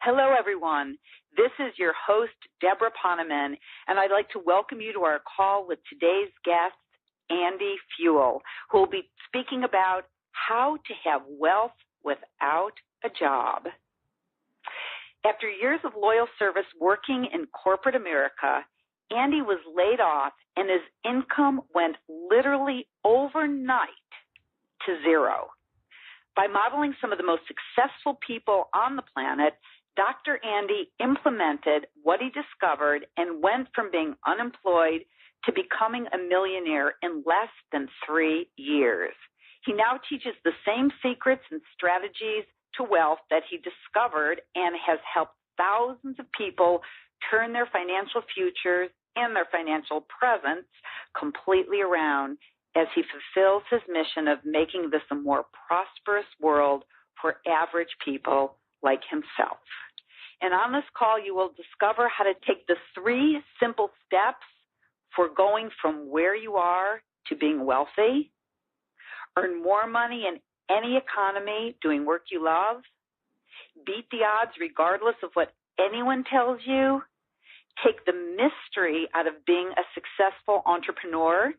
Hello, everyone. This is your host, Debra Poneman, and I'd like to welcome you to our call with today's guest, Andy Fuehl, who will be speaking about how to have wealth without a job. After years of loyal service working in corporate America, Andy was laid off and his income went literally overnight to zero. By modeling some of the most successful people on the planet, Dr. Andy implemented what he discovered and went from being unemployed to becoming a millionaire in less than 3 years. He now teaches the same secrets and strategies to wealth that he discovered and has helped thousands of people turn their financial futures and their financial presents completely around as he fulfills his mission of making this a more prosperous world for average people like himself. And on this call, you will discover how to take the 3 simple steps for going from where you are to being wealthy, earn more money in any economy doing work you love, beat the odds regardless of what anyone tells you, take the mystery out of being a successful entrepreneur,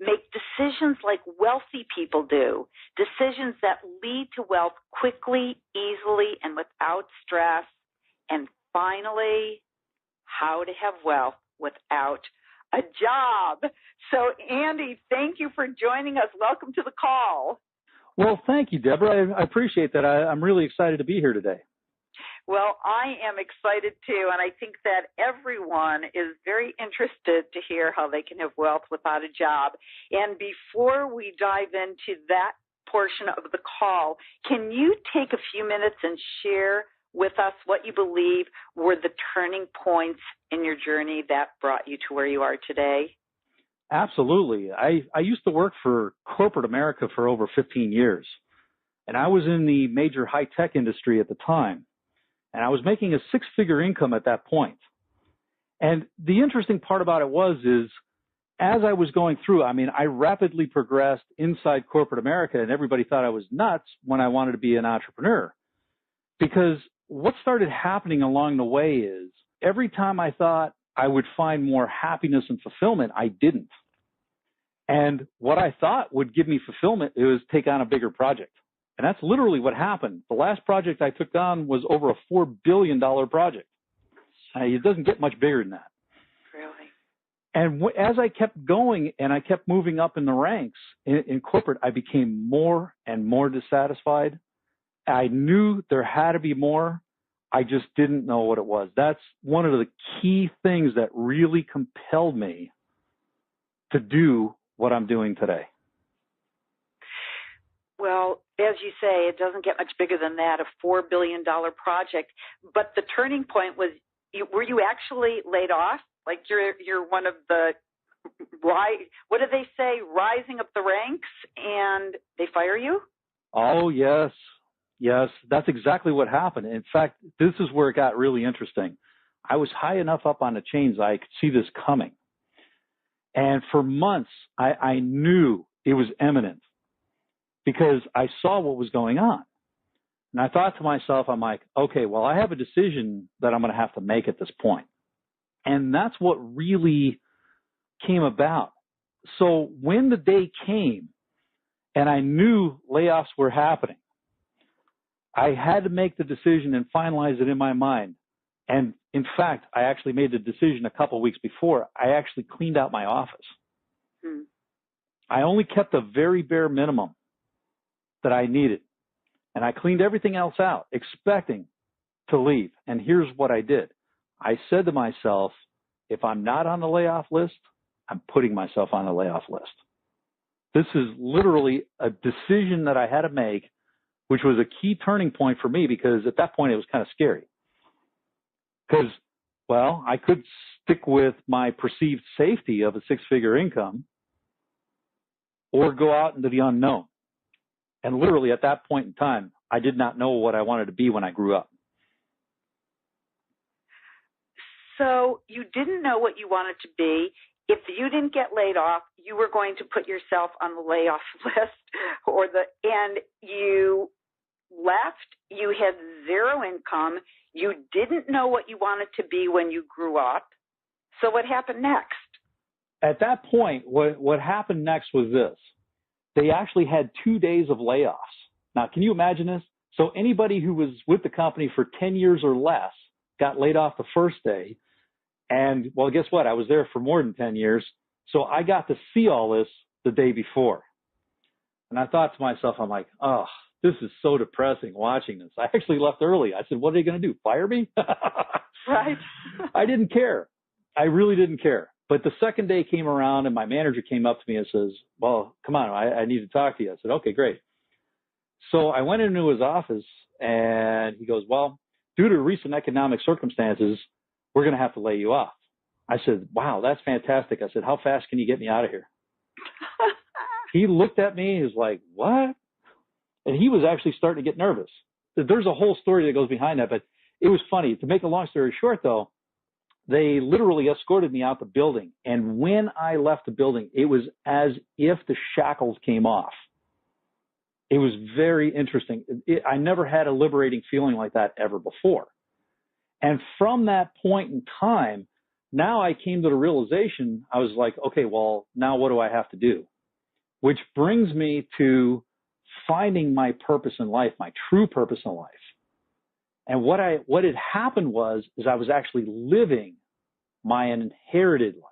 make decisions like wealthy people do, decisions that lead to wealth quickly, easily, and without stress, and finally, how to have wealth without a job. So, Andy, thank you for joining us. Welcome to the call. Well, thank you, Debra. I appreciate that. I'm really excited to be here today. Well, I am excited too, and I think that everyone is very interested to hear how they can have wealth without a job. And before we dive into that portion of the call, can you take a few minutes and share with us what you believe were the turning points in your journey that brought you to where you are today? Absolutely. I used to work for corporate America for over 15 years, and I was in the major high-tech industry at the time, and I was making a 6-figure income at that point. And the interesting part about it is as I was going through, I rapidly progressed inside corporate America, and everybody thought I was nuts when I wanted to be an entrepreneur. Because what started happening along the way is every time I thought I would find more happiness and fulfillment, I didn't. And what I thought would give me fulfillment was take on a bigger project. And that's literally what happened. The last project I took on was over a $4 billion project. It doesn't get much bigger than that. Really? And as I kept going and I kept moving up in the ranks in corporate, I became more and more dissatisfied. I knew there had to be more. I just didn't know what it was. That's one of the key things that really compelled me to do what I'm doing today. Well, as you say, it doesn't get much bigger than that, a $4 billion project. But the turning point was, were you actually laid off? Like you're one of the, what do they say, rising up the ranks and they fire you? Oh, yes. Yes, that's exactly what happened. In fact, this is where it got really interesting. I was high enough up on the chains I could see this coming. And for months, I knew it was imminent because I saw what was going on. And I thought to myself, I'm like, okay, well, I have a decision that I'm going to have to make at this point. And that's what really came about. So when the day came and I knew layoffs were happening, I had to make the decision and finalize it in my mind. And in fact, I actually made the decision a couple of weeks before. I actually cleaned out my office. I only kept the very bare minimum that I needed. And I cleaned everything else out, expecting to leave. And here's what I did. I said to myself, if I'm not on the layoff list, I'm putting myself on the layoff list. This is literally a decision that I had to make, which was a key turning point for me because at that point it was kind of scary. Because, well, I could stick with my perceived safety of a 6-figure income or go out into the unknown. And literally at that point in time, I did not know what I wanted to be when I grew up. So you didn't know what you wanted to be. If you didn't get laid off, you were going to put yourself on the layoff list, and you left, you had zero income, you didn't know what you wanted to be when you grew up. So what happened next? At that point, what happened next was this. They actually had 2 days of layoffs. Now, can you imagine this? So anybody who was with the company for 10 years or less got laid off the first day. And, well, guess what? I was there for more than 10 years. So I got to see all this the day before. And I thought to myself, I'm like, oh, this is so depressing watching this. I actually left early. I said, what are they going to do? Fire me? Right. I didn't care. I really didn't care. But the second day came around and my manager came up to me and says, well, come on, I need to talk to you. I said, okay, great. So I went into his office and he goes, well, due to recent economic circumstances, we're going to have to lay you off. I said, wow, that's fantastic. I said, how fast can you get me out of here? He looked at me. He was like, what? And he was actually starting to get nervous. There's a whole story that goes behind that, but it was funny. To make a long story short, though, they literally escorted me out the building. And when I left the building, it was as if the shackles came off. It was very interesting. I never had a liberating feeling like that ever before. And from that point in time, now I came to the realization, I was like, okay, well, now what do I have to do? Which brings me to finding my purpose in life, my true purpose in life. And what had happened was I was actually living my inherited life.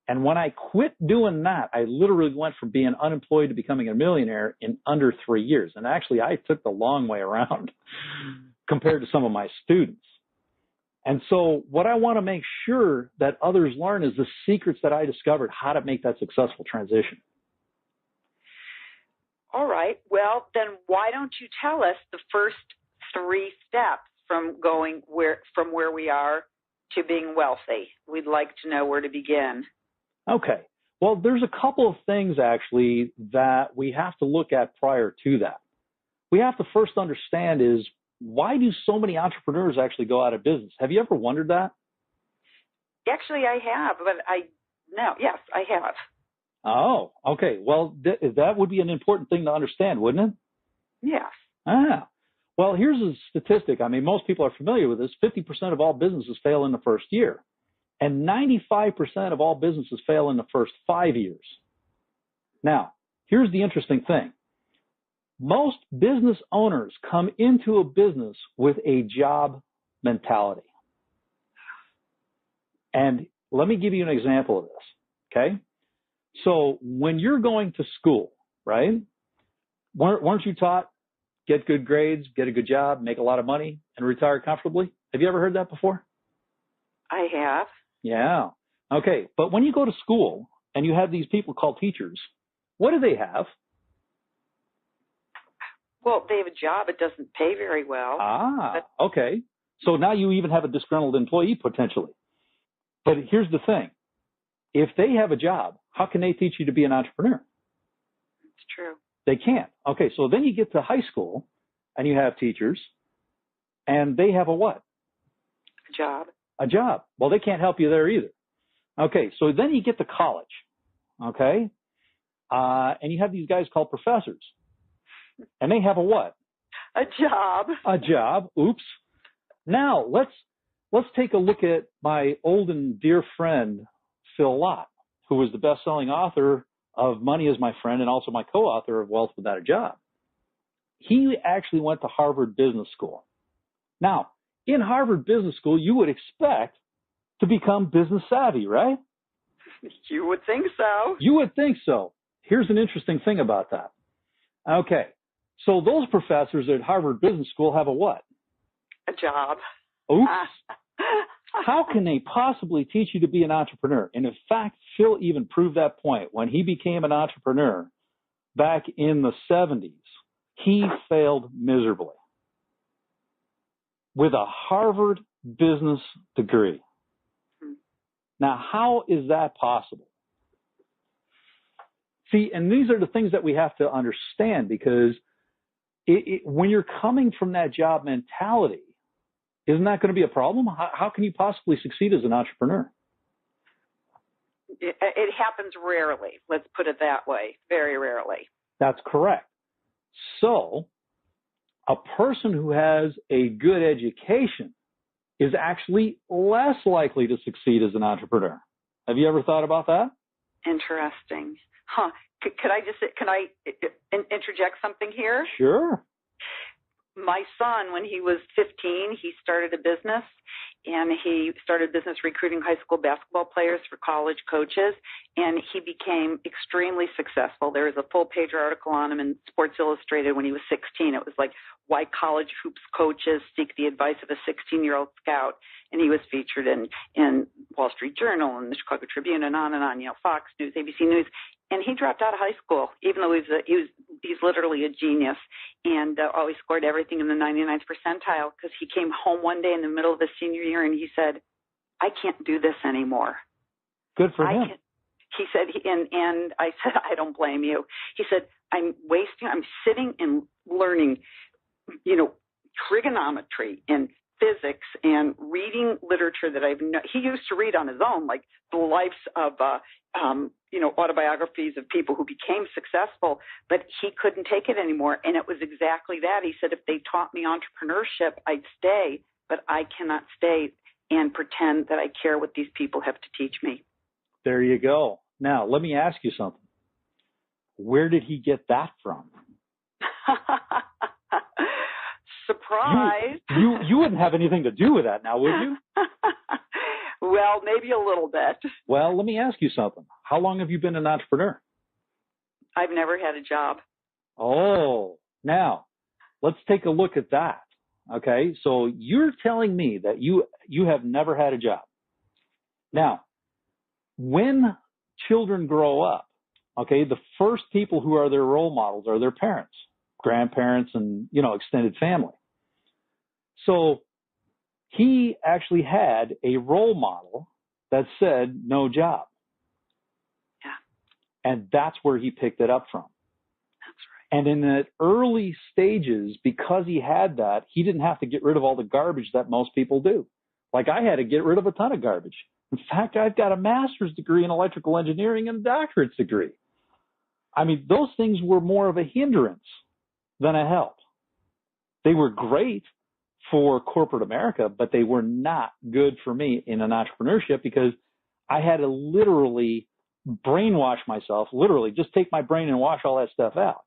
And when I quit doing that, I literally went from being unemployed to becoming a millionaire in under 3 years. And actually, I took the long way around compared to some of my students. And so what I want to make sure that others learn is the secrets that I discovered, how to make that successful transition. All right. Well, then why don't you tell us the first 3 steps from where we are to being wealthy? We'd like to know where to begin. Okay. Well, there's a couple of things actually that we have to look at prior to that. We have to first understand is, why do so many entrepreneurs actually go out of business? Have you ever wondered that? Actually, I have, but yes, I have. Oh, okay. Well, that would be an important thing to understand, wouldn't it? Yes. Well, here's a statistic. I mean, most people are familiar with this. 50% of all businesses fail in the first year. And 95% of all businesses fail in the first 5 years. Now, here's the interesting thing. Most business owners come into a business with a job mentality. And let me give you an example of this, okay? So when you're going to school, right, weren't you taught get good grades, get a good job, make a lot of money, and retire comfortably? Have you ever heard that before? I have. Yeah. Okay. But when you go to school and you have these people called teachers, what do they have? Well, they have a job. It doesn't pay very well. Okay. So now you even have a disgruntled employee potentially. But here's the thing. If they have a job, how can they teach you to be an entrepreneur? It's true. They can't. Okay. So then you get to high school and you have teachers and they have a what? A job. A job. Well, they can't help you there either. Okay. So then you get to college. Okay. And you have these guys called professors. And they have a what? A job. A job. Oops. Now let's take a look at my old and dear friend, Phil Lott, who was the best-selling author of Money is My Friend and also my co-author of Wealth Without a Job. He actually went to Harvard Business School. Now, in Harvard Business School, you would expect to become business savvy, right? You would think so. You would think so. Here's an interesting thing about that. Okay. So those professors at Harvard Business School have a what? A job. Oops. How can they possibly teach you to be an entrepreneur? And in fact, Phil even proved that point. When he became an entrepreneur back in the 70s, he failed miserably with a Harvard business degree. Now, how is that possible? See, and these are the things that we have to understand, because when you're coming from that job mentality, isn't that going to be a problem? How can you possibly succeed as an entrepreneur? It happens rarely. Let's put it that way. Very rarely. That's correct. So A person who has a good education is actually less likely to succeed as an entrepreneur. Have you ever thought about that? Interesting. Huh. Can I interject something here? Sure. My son, when he was 15, he started a business, and he started business recruiting high school basketball players for college coaches, and he became extremely successful. There was a full-page article on him in Sports Illustrated when he was 16. It was like, why college hoops coaches seek the advice of a 16-year-old scout, and he was featured in Wall Street Journal and the Chicago Tribune and on, Fox News, ABC News. And he dropped out of high school, even though he's literally a genius, and always scored everything in the 99th percentile, because he came home one day in the middle of his senior year and he said, I can't do this anymore. Good for him. He said, and I said, I don't blame you. He said, I'm sitting and learning, trigonometry and physics and reading literature that he used to read on his own, like the lives of, autobiographies of people who became successful, but he couldn't take it anymore. And it was exactly that. He said, if they taught me entrepreneurship, I'd stay, but I cannot stay and pretend that I care what these people have to teach me. There you go. Now, let me ask you something. Where did he get that from? Surprise. You wouldn't have anything to do with that now, would you? Well, maybe a little bit. Well, let me ask you something. How long have you been an entrepreneur? I've never had a job. Oh, now let's take a look at that. Okay, so you're telling me that you have never had a job. Now, when children grow up, okay, the first people who are their role models are their parents, grandparents, and, extended family. So he actually had a role model that said no job. Yeah. And that's where he picked it up from. That's right. And in the early stages, because he had that, he didn't have to get rid of all the garbage that most people do. Like I had to get rid of a ton of garbage. In fact, I've got a master's degree in electrical engineering and a doctorate's degree. I mean, those things were more of a hindrance than a help. They were great for corporate America, but they were not good for me in an entrepreneurship because I had to literally brainwash myself, just take my brain and wash all that stuff out.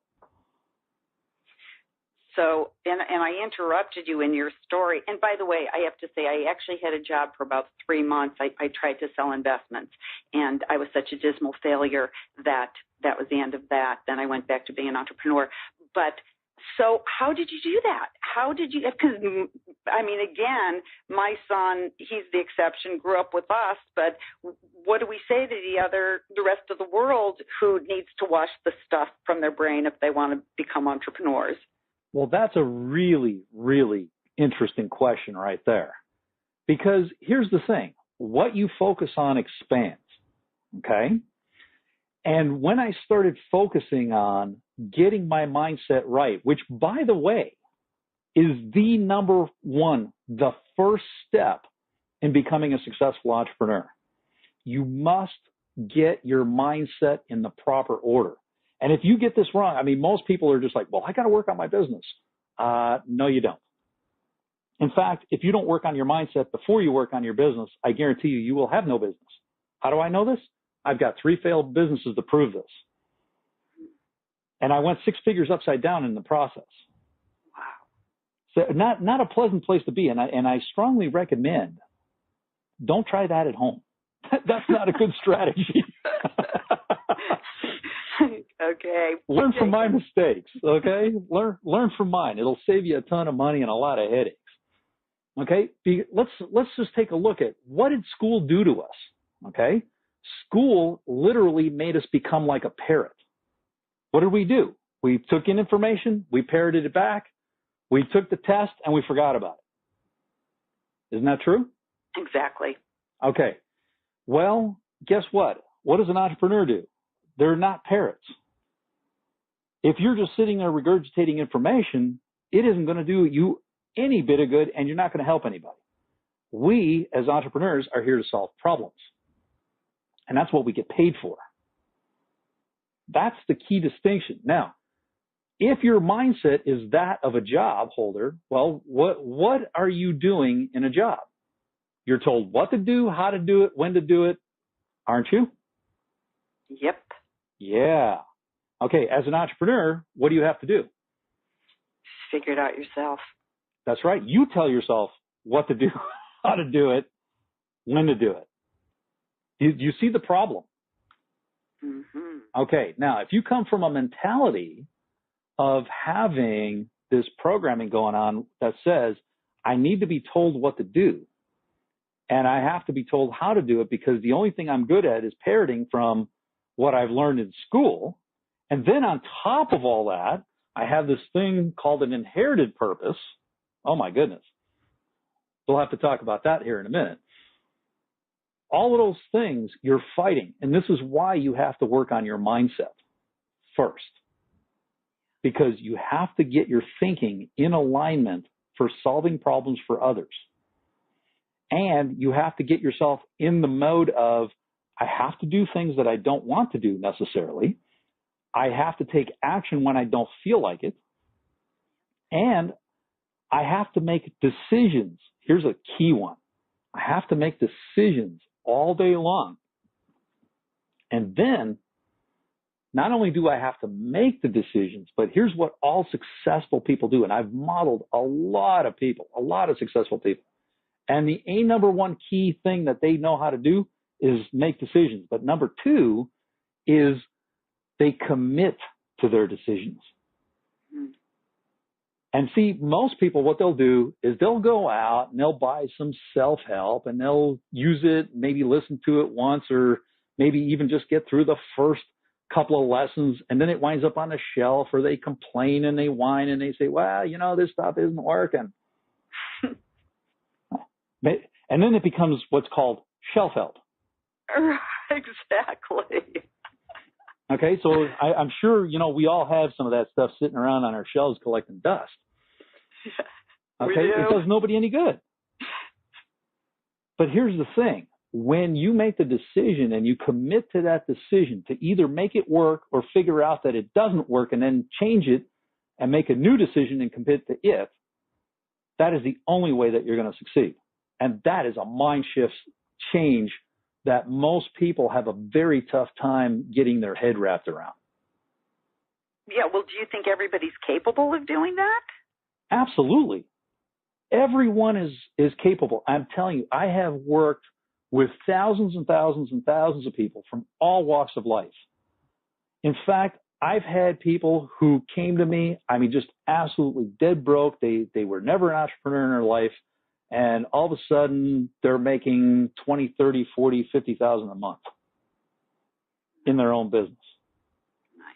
So, and I interrupted you in your story. And by the way, I have to say, I actually had a job for about 3 months. I tried to sell investments, and I was such a dismal failure that was the end of that. Then I went back to being an entrepreneur. But so how did you do that? How did you, because, again, my son, he's the exception, grew up with us, but what do we say to the rest of the world who needs to wash the stuff from their brain if they want to become entrepreneurs? Well, that's a really, really interesting question right there. Because here's the thing. What you focus on expands, okay? And when I started focusing on getting my mindset right, which, by the way, is the number one, the first step in becoming a successful entrepreneur, you must get your mindset in the proper order. And if you get this wrong, most people are just like, well, I got to work on my business. No, you don't. In fact, if you don't work on your mindset before you work on your business, I guarantee you will have no business. How do I know this? I've got 3 failed businesses to prove this. And I went 6 figures upside down in the process. Wow. So not a pleasant place to be. And I strongly recommend, don't try that at home. That's not a good strategy. Okay. Learn from my mistakes, okay? Learn from mine. It'll save you a ton of money and a lot of headaches. Okay? Let's just take a look at what did school do to us, okay? School literally made us become like a parrot. What did we do? We took in information, we parroted it back, we took the test, and we forgot about it. Isn't that true? Exactly. Okay. Well, guess what? What does an entrepreneur do? They're not parrots. If you're just sitting there regurgitating information, it isn't going to do you any bit of good, and you're not going to help anybody. We, as entrepreneurs, are here to solve problems. And that's what we get paid for. That's the key distinction. Now, if your mindset is that of a job holder, well, what are you doing in a job? You're told what to do, how to do it, when to do it, aren't you? Yep. Yeah. Okay, as an entrepreneur, what do you have to do? Figure it out yourself. That's right. You tell yourself what to do, how to do it, when to do it. Do you see the problem? Mm-hmm. Okay, now if you come from a mentality of having this programming going on that says, I need to be told what to do, and I have to be told how to do it because the only thing I'm good at is parroting from what I've learned in school, and then on top of all that, I have this thing called an inherited purpose. Oh my goodness. We'll have to talk about that here in a minute. All of those things you're fighting, and this is why you have to work on your mindset first, because you have to get your thinking in alignment for solving problems for others. And you have to get yourself in the mode of, I have to do things that I don't want to do necessarily. I have to take action when I don't feel like it. And I have to make decisions. Here's a key one. I have to make decisions all day long. And then not only do I have to make the decisions, but here's what all successful people do. And I've modeled a lot of people, a lot of successful people. And the number one key thing that they know how to do is make decisions. But number two is they commit to their decisions. Mm-hmm. And see, most people, what they'll do is they'll go out and they'll buy some self-help and they'll use it, maybe listen to it once or maybe even just get through the first couple of lessons, and then it winds up on the shelf, or they complain and they whine and they say, well, this stuff isn't working. And then it becomes what's called shelf help. Exactly. Okay, so I'm sure, we all have some of that stuff sitting around on our shelves collecting dust. Okay, it does nobody any good. But here's the thing. When you make the decision and you commit to that decision to either make it work or figure out that it doesn't work and then change it and make a new decision and commit to it, that is the only way that you're going to succeed. And that is a mind shift change that most people have a very tough time getting their head wrapped around. Yeah, well, do you think everybody's capable of doing that? Absolutely. Everyone is capable. I'm telling you, I have worked with thousands and thousands and thousands of people from all walks of life. In fact, I've had people who came to me, just absolutely dead broke. They were never an entrepreneur in their life. And all of a sudden, they're making 20, 30, 40, 50,000 a month in their own business. Nice.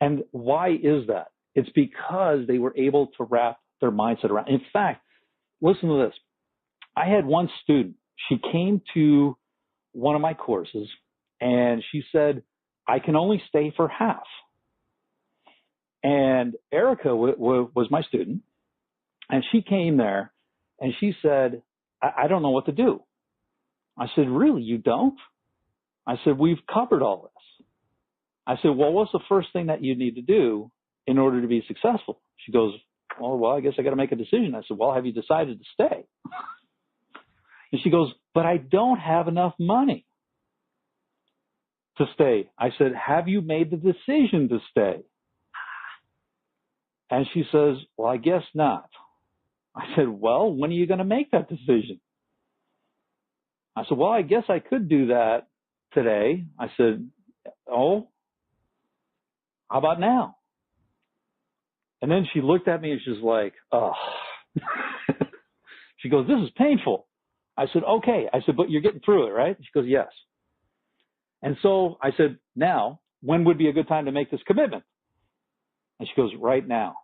And why is that? It's because they were able to wrap their mindset around. In fact, listen to this. I had one student. She came to one of my courses, and she said, I can only stay for half. And Erica was my student, and she came there, and she said, I don't know what to do. I said, really, you don't? I said, we've covered all this. I said, well, what's the first thing that you need to do in order to be successful? She goes, well, I guess I got to make a decision. I said, well, have you decided to stay? And she goes, but I don't have enough money to stay. I said, have you made the decision to stay? And she says, well, I guess not. I said, well, when are you going to make that decision? I said, well, I guess I could do that today. I said, oh, how about now? And then she looked at me and she's like, oh. She goes, this is painful. I said, okay. I said, but you're getting through it, right? She goes, yes. And so I said, now, when would be a good time to make this commitment? And she goes, right now.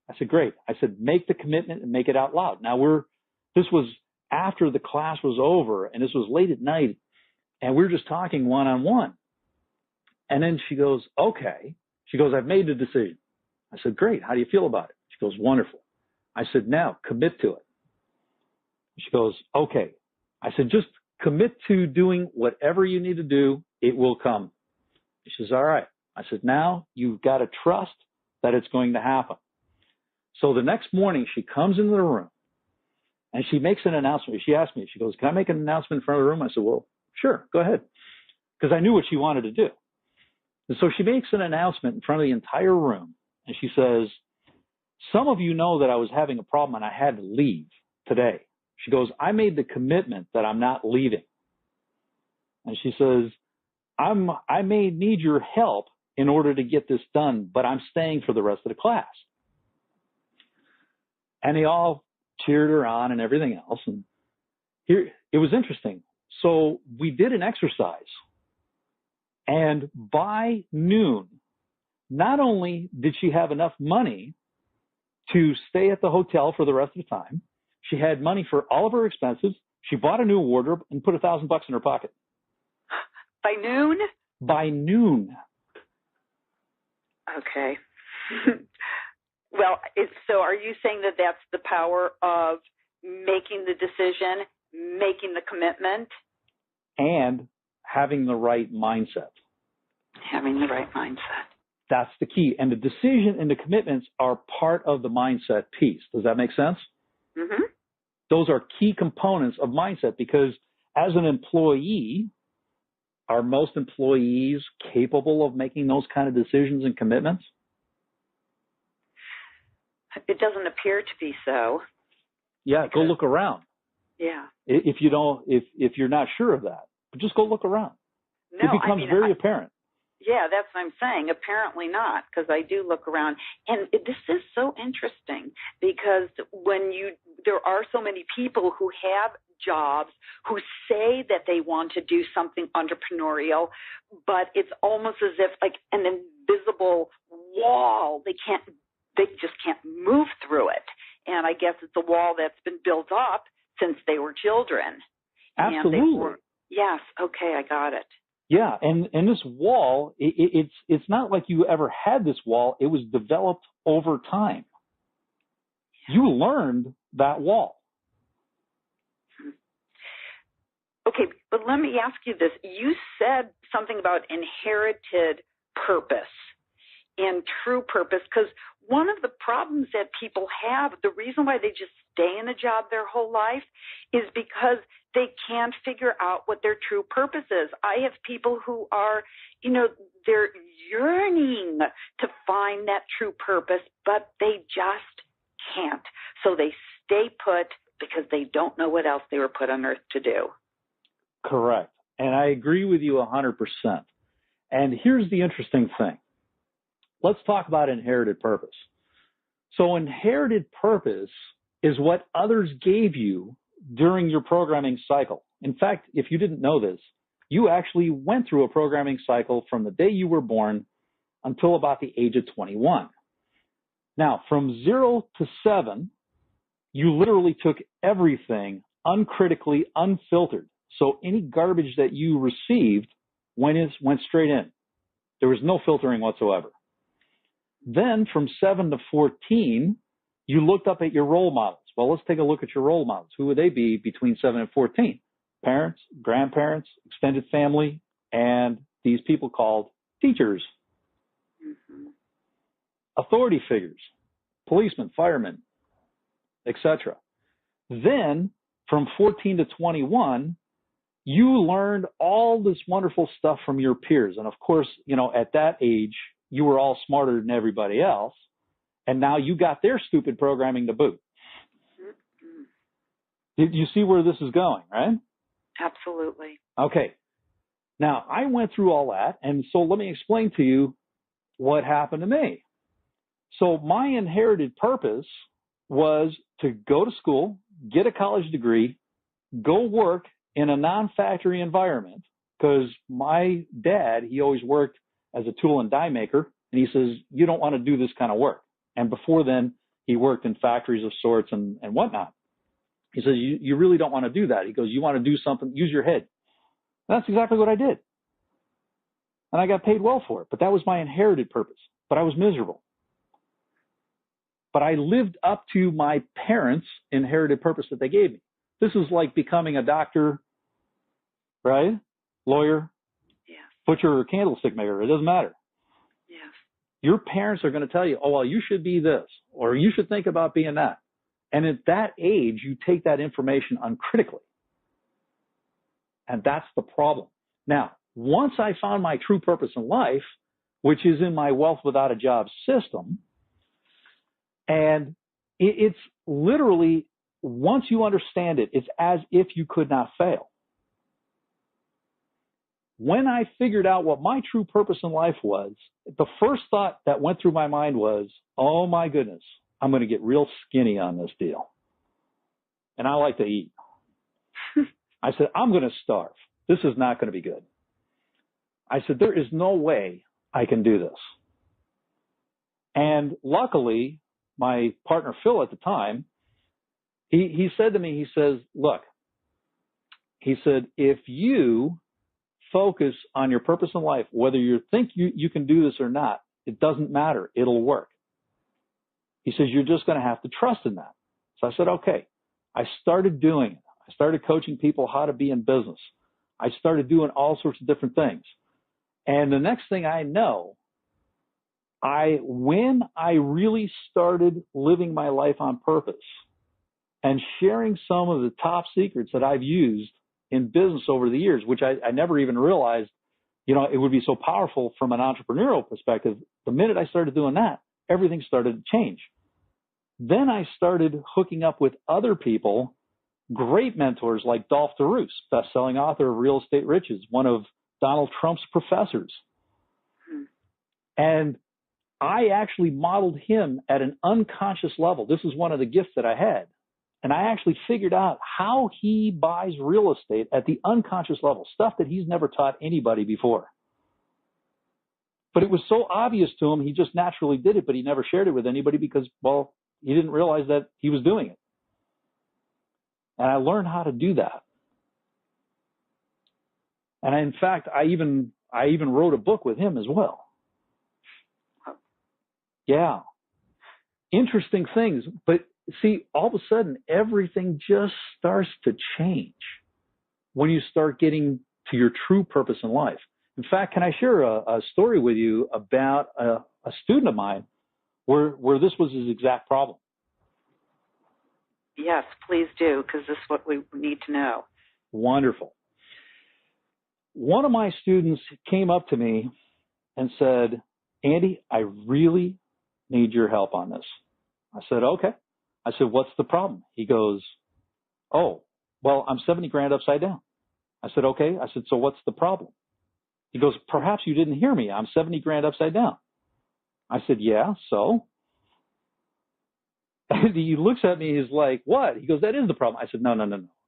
I said, great. I said, make the commitment and make it out loud. Now this was after the class was over, and this was late at night, and we're just talking one-on-one. And then she goes, okay. She goes, I've made the decision. I said, great. How do you feel about it? She goes, wonderful. I said, now commit to it. She goes, okay. I said, just commit to doing whatever you need to do. It will come. She says, all right. I said, now you've got to trust that it's going to happen. So the next morning she comes into the room and she makes an announcement. She asked me, she goes, can I make an announcement in front of the room? I said, well, sure, go ahead. Because I knew what she wanted to do. And so she makes an announcement in front of the entire room. And she says, some of you know that I was having a problem and I had to leave today. She goes, I made the commitment that I'm not leaving. And she says, I may need your help in order to get this done, but I'm staying for the rest of the class. And they all cheered her on and everything else. And here, it was interesting. So we did an exercise. And by noon, not only did she have enough money to stay at the hotel for the rest of the time, she had money for all of her expenses. She bought a new wardrobe and put $1,000 in her pocket. By noon? By noon. Okay. Well, so are you saying that that's the power of making the decision, making the commitment? And having the right mindset. Having the right mindset. That's the key. And the decision and the commitments are part of the mindset piece. Does that make sense? Mm-hmm. Those are key components of mindset because as an employee, are most employees capable of making those kind of decisions and commitments? It doesn't appear to be so. Yeah, go look around. Yeah. If you don't, if you're not sure of that, just go look around. No, it becomes very apparent. Yeah, that's what I'm saying. Apparently not, because I do look around. And this is so interesting because there are so many people who have jobs who say that they want to do something entrepreneurial, but it's almost as if like an invisible wall. They just can't move through it. And I guess it's a wall that's been built up since they were children. Absolutely. Yes. Okay. I got it. Yeah. And this wall, it's not like you ever had this wall. It was developed over time. You learned that wall. Okay. But let me ask you this. You said something about inherited purpose and true purpose, because one of the problems that people have, the reason why they just stay in a job their whole life is because they can't figure out what their true purpose is. I have people who are, they're yearning to find that true purpose, but they just can't. So they stay put because they don't know what else they were put on earth to do. Correct. And I agree with you 100%. And here's the interesting thing. Let's talk about inherited purpose. So inherited purpose is what others gave you during your programming cycle. In fact, if you didn't know this, you actually went through a programming cycle from the day you were born until about the age of 21. Now, from 0 to 7, you literally took everything uncritically, unfiltered. So any garbage that you received went straight in. There was no filtering whatsoever. Then from 7 to 14, you looked up at your role models. Well, let's take a look at your role models. Who would they be between 7 and 14? Parents, grandparents, extended family, and these people called teachers. Mm-hmm. Authority figures, policemen, firemen, etc. Then from 14 to 21, you learned all this wonderful stuff from your peers. And of course, at that age, you were all smarter than everybody else. And now you got their stupid programming to boot. Did you see where this is going, right? Absolutely. Okay. Now, I went through all that, and so let me explain to you what happened to me. So my inherited purpose was to go to school, get a college degree, go work in a non-factory environment, because my dad, he always worked as a tool and die maker, and he says, you don't want to do this kind of work. And before then, he worked in factories of sorts and whatnot. He says, you really don't want to do that. He goes, you want to do something, use your head. And that's exactly what I did. And I got paid well for it, but that was my inherited purpose. But I was miserable. But I lived up to my parents' inherited purpose that they gave me. This is like becoming a doctor, right? Lawyer, yes. butcher, or candlestick maker. It doesn't matter. Yes. Your parents are going to tell you, oh, well, you should be this, or you should think about being that. And at that age, you take that information uncritically. And that's the problem. Now, once I found my true purpose in life, which is in my wealth without a job system, and it's literally, once you understand it, it's as if you could not fail. When I figured out what my true purpose in life was, the first thought that went through my mind was, oh my goodness, I'm going to get real skinny on this deal. And I like to eat. I said, I'm going to starve. This is not going to be good. I said, there is no way I can do this. And luckily, my partner, Phil, at the time, he said to me, he says, look, he said, if you focus on your purpose in life, whether you think you can do this or not, it doesn't matter. It'll work. He says, you're just going to have to trust in that. So I said, okay. I started doing it. I started coaching people how to be in business. I started doing all sorts of different things. And the next thing I know, when I really started living my life on purpose and sharing some of the top secrets that I've used in business over the years, which I never even realized, it would be so powerful from an entrepreneurial perspective. The minute I started doing that, everything started to change. Then I started hooking up with other people, great mentors like Dolph DeRoos, best-selling author of Real Estate Riches, one of Donald Trump's professors. And I actually modeled him at an unconscious level. This is one of the gifts that I had. And I actually figured out how he buys real estate at the unconscious level, stuff that he's never taught anybody before. But it was so obvious to him, he just naturally did it, but he never shared it with anybody because, well, he didn't realize that he was doing it. And I learned how to do that. And in fact, I even wrote a book with him as well. Yeah. Interesting things. But see, all of a sudden, everything just starts to change when you start getting to your true purpose in life. In fact, can I share a story with you about a student of mine where this was his exact problem? Yes, please do, because this is what we need to know. Wonderful. One of my students came up to me and said, Andy, I really need your help on this. I said, okay. I said, what's the problem? He goes, oh, well, I'm 70 grand upside down. I said, okay. I said, so what's the problem? He goes, perhaps you didn't hear me. I'm 70 grand upside down. I said, yeah, so? And he looks at me, he's like, what? He goes, that is the problem. I said, no.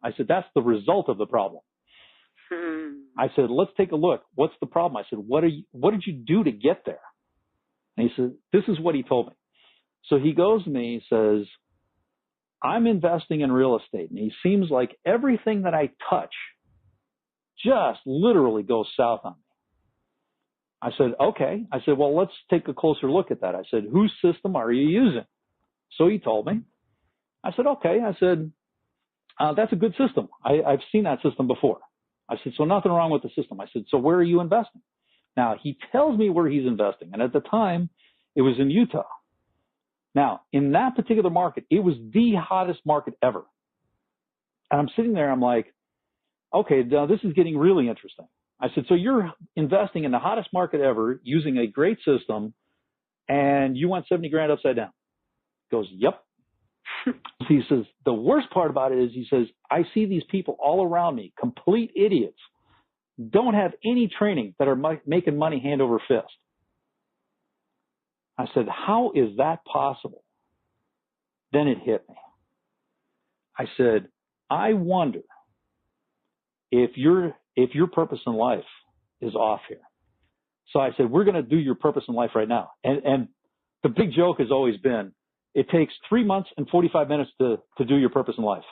I said, that's the result of the problem. I said, let's take a look. What's the problem? I said, what did you do to get there? And he said, this is what he told me. So he goes to me, he says, I'm investing in real estate. And he seems like everything that I touch just literally goes south on me. I said, okay. I said, well, let's take a closer look at that. I said, whose system are you using? So he told me. I said, okay. I said, that's a good system. I've seen that system before. I said, so nothing wrong with the system. I said, so where are you investing? Now, he tells me where he's investing. And at the time, it was in Utah. Now, in that particular market, it was the hottest market ever. And I'm sitting there, I'm like, okay, now this is getting really interesting. I said, so you're investing in the hottest market ever using a great system, and you want 70 grand upside down. He goes, yep. He says, the worst part about it is, he says, I see these people all around me, complete idiots, don't have any training, that are making money hand over fist. I said, how is that possible? Then it hit me. I said, I wonder if your purpose in life is off here. So I said, we're going to do your purpose in life right now. And the big joke has always been, it takes 3 months and 45 minutes to do your purpose in life.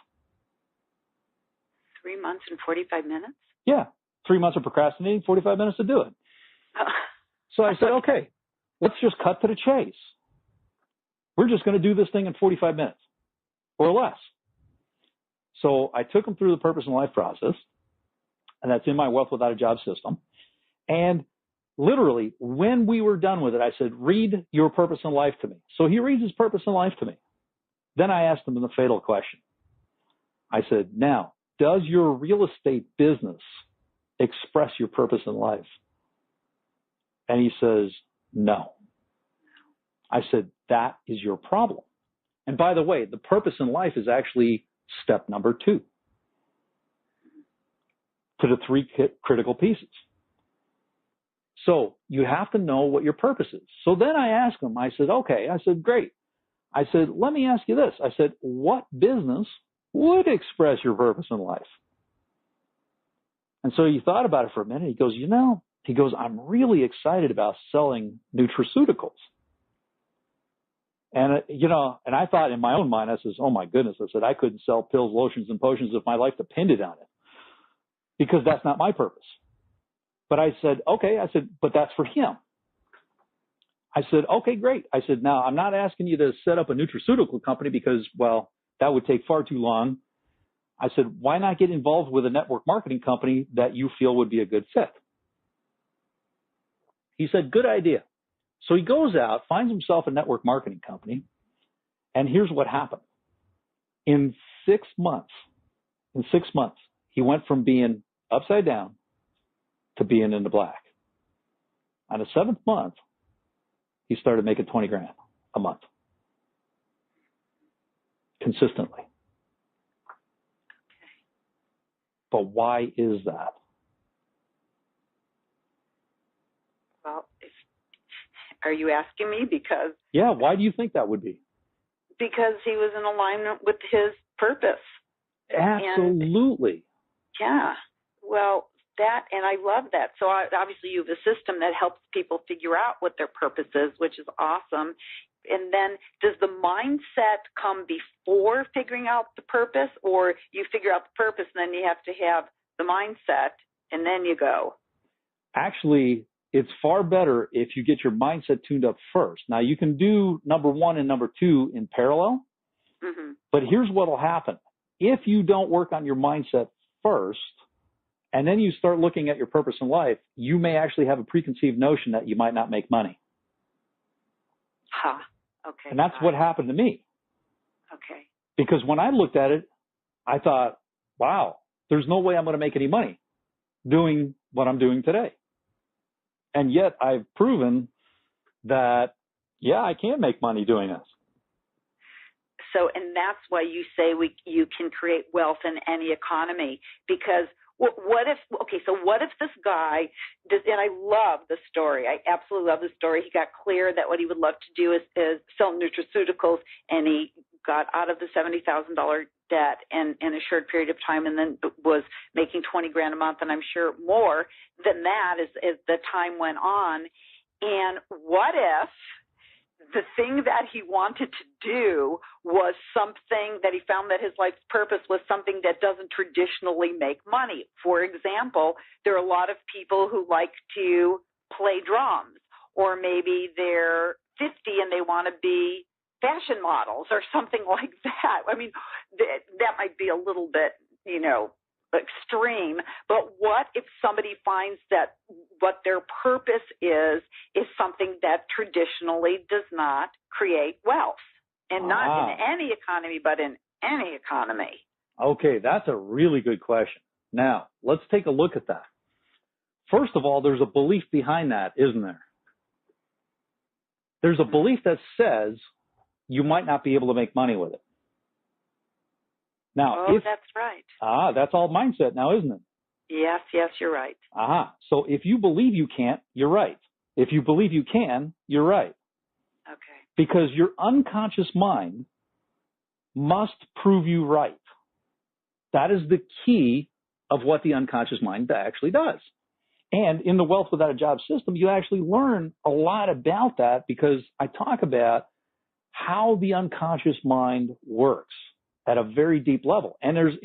3 months and 45 minutes? Yeah. 3 months of procrastinating, 45 minutes to do it. So I said, okay, let's just cut to the chase. We're just going to do this thing in 45 minutes or less. So I took him through the purpose in life process, and that's in my Wealth Without a Job system. And literally, when we were done with it, I said, read your purpose in life to me. So he reads his purpose in life to me. Then I asked him the fatal question. I said, now, does your real estate business express your purpose in life? And he says, no. I said, that is your problem. And by the way, the purpose in life is actually step number 2 to the 3 critical pieces. So you have to know what your purpose is. So then I asked him, I said, okay, I said, great. I said, let me ask you this. I said, what business would express your purpose in life? And so he thought about it for a minute. He goes, I'm really excited about selling nutraceuticals. And, and I thought in my own mind, I says, oh my goodness, I said, I couldn't sell pills, lotions, and potions if my life depended on it, because that's not my purpose. But I said, okay, I said, but that's for him. I said, okay, great. I said, now I'm not asking you to set up a nutraceutical company because, well, that would take far too long. I said, why not get involved with a network marketing company that you feel would be a good fit? He said, good idea. So he goes out, finds himself a network marketing company, and here's what happened. In 6 months, he went from being upside down to being in the black. On the 7th month, he started making $20,000 a month. Consistently. But why is that? Well, are you asking me? Because... Yeah, why do you think that would be? Because he was in alignment with his purpose. Absolutely. Well, that, and I love that. So obviously you have a system that helps people figure out what their purpose is, which is awesome. And then does the mindset come before figuring out the purpose, or you figure out the purpose and then you have to have the mindset and then you go? Actually, it's far better if you get your mindset tuned up first. Now, you can do number 1 and number 2 in parallel, but here's what will happen. If you don't work on your mindset first, and then you start looking at your purpose in life, you may actually have a preconceived notion that you might not make money. Okay. And that's what happened to me. Okay. Because when I looked at it, I thought, wow, there's no way I'm going to make any money doing what I'm doing today. And yet I've proven that, yeah, I can make money doing this. So, and that's why you say you can create wealth in any economy, because what if this guy, and I love the story. I absolutely love the story. He got clear that what he would love to do is sell nutraceuticals, and he got out of the $70,000 debt in a short period of time, and then was making $20,000 a month, and I'm sure more than that as the time went on. And what if the thing that he wanted to do was something that he found that his life's purpose was something that doesn't traditionally make money? For example, there are a lot of people who like to play drums, or maybe they're 50 and they want to be fashion models or something like that. I mean, that might be a little bit, extreme, but what if somebody finds that what their purpose is something that traditionally does not create wealth, and not in any economy, but in any economy? Okay, that's a really good question. Now, let's take a look at that. First of all, there's a belief behind that, isn't there? There's a belief that says you might not be able to make money with it. Now, that's right. That's all mindset now, isn't it? Yes, you're right. So if you believe you can't, you're right. If you believe you can, you're right. Okay. Because your unconscious mind must prove you right. That is the key of what the unconscious mind actually does. And in the Wealth Without a Job system, you actually learn a lot about that, because I talk about how the unconscious mind works at a very deep level. And there's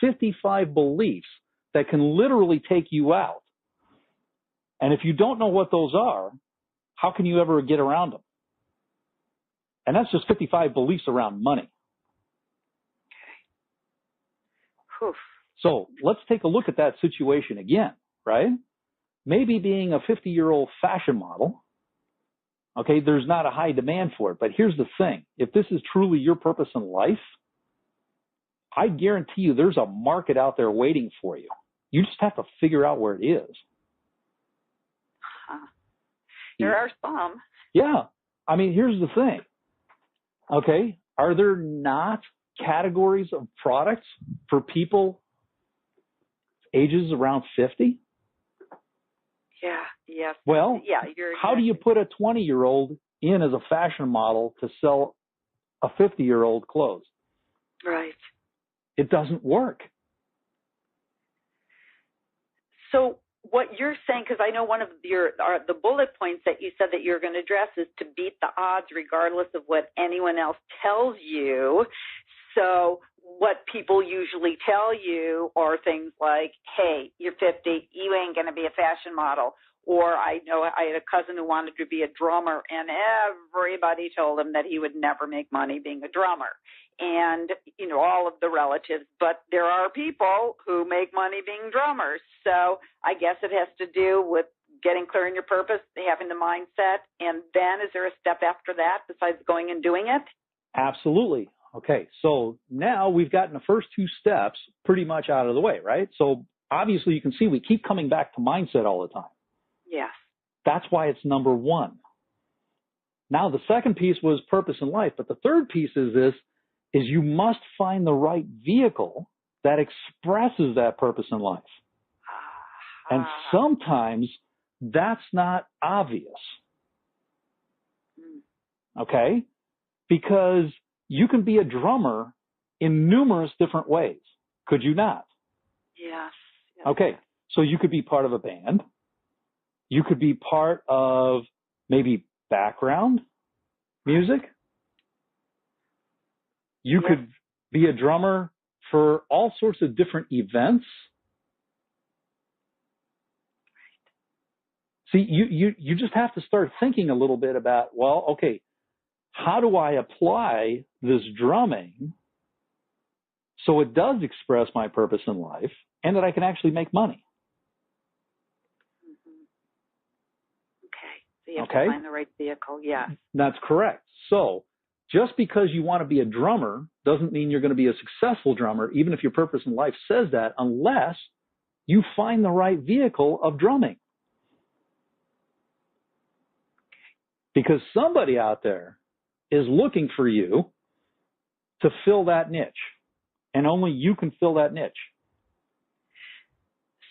55 beliefs that can literally take you out. And if you don't know what those are, how can you ever get around them? And that's just 55 beliefs around money. Okay. So let's take a look at that situation again, right? maybe being a 50-year-old fashion model, okay, there's not a high demand for it. But here's the thing. If this is truly your purpose in life, I guarantee you there's a market out there waiting for you. You just have to figure out where it is. There are some. Yeah. I mean, here's the thing. Okay. Are there not categories of products for people ages around 50? Yeah. Yes. Well, yeah, how do you put a 20-year-old in as a fashion model to sell a 50-year-old clothes? Right. It doesn't work. So what you're saying, because I know one of the bullet points that you said that you're going to address is to beat the odds regardless of what anyone else tells you. So what people usually tell you are things like, hey, you're 50, you ain't going to be a fashion model. Or I know I had a cousin who wanted to be a drummer, and everybody told him that he would never make money being a drummer. And, you know, all of the relatives. But there are people who make money being drummers. So I guess it has to do with getting clear on your purpose, having the mindset. And then is there a step after that besides going and doing it? Absolutely. Okay. So now we've gotten the first two steps pretty much out of the way, right? So obviously you can see we keep coming back to mindset all the time. Yes. That's why it's number one. Now, the second piece was purpose in life, but the third piece is you must find the right vehicle that expresses that purpose in life. And sometimes that's not obvious. Okay? Because you can be a drummer in numerous different ways. Could you not? Yes. Okay. So you could be part of a band. You could be part of maybe background music. You could be a drummer for all sorts of different events. See, you just have to start thinking a little bit about, well, okay, how do I apply this drumming so it does express my purpose in life and that I can actually make money? So you have to find the right vehicle, yes. That's correct. So just because you want to be a drummer doesn't mean you're going to be a successful drummer, even if your purpose in life says that, unless you find the right vehicle of drumming. Because somebody out there is looking for you to fill that niche, and only you can fill that niche.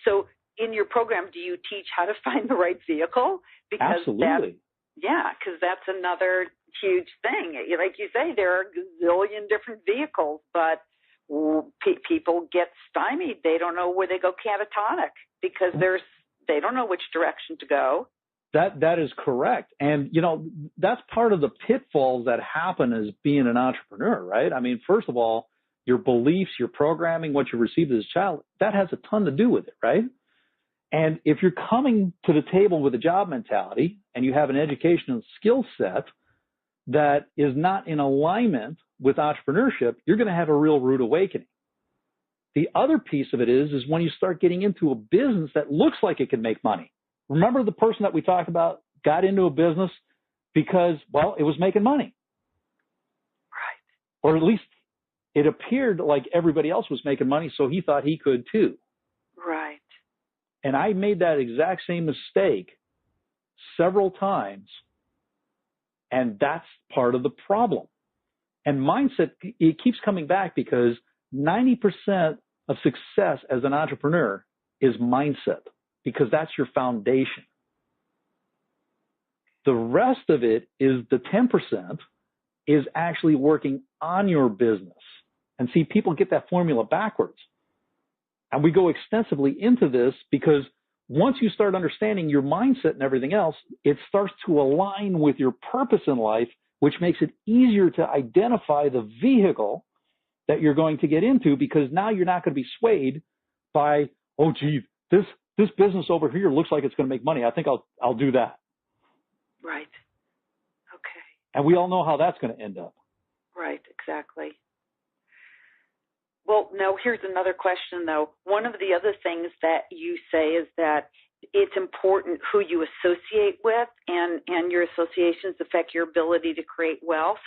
So in your program, do you teach how to find the right vehicle? Because absolutely. Because that's another huge thing. Like you say, there are a gazillion different vehicles, but people get stymied. They don't know where they go catatonic because they don't know which direction to go. That is correct. And, you know, that's part of the pitfalls that happen as being an entrepreneur, right? I mean, first of all, your beliefs, your programming, what you received as a child, that has a ton to do with it, right? And if you're coming to the table with a job mentality and you have an education and skill set that is not in alignment with entrepreneurship, you're going to have a real rude awakening. The other piece of it is when you start getting into a business that looks like it can make money. Remember the person that we talked about got into a business because, well, it was making money. Right. Or at least it appeared like everybody else was making money, so he thought he could too. Right. And I made that exact same mistake several times, and that's part of the problem. And mindset, it keeps coming back because 90% of success as an entrepreneur is mindset, because that's your foundation. The rest of it is the 10% is actually working on your business. And see, people get that formula backwards. And we go extensively into this because once you start understanding your mindset and everything else, it starts to align with your purpose in life, which makes it easier to identify the vehicle that you're going to get into, because now you're not going to be swayed by, oh, gee, this business over here looks like it's going to make money. I think I'll do that. Right. Okay. And we all know how that's going to end up. Right, exactly. Well, no, here's another question, though. One of the other things that you say is that it's important who you associate with, and your associations affect your ability to create wealth.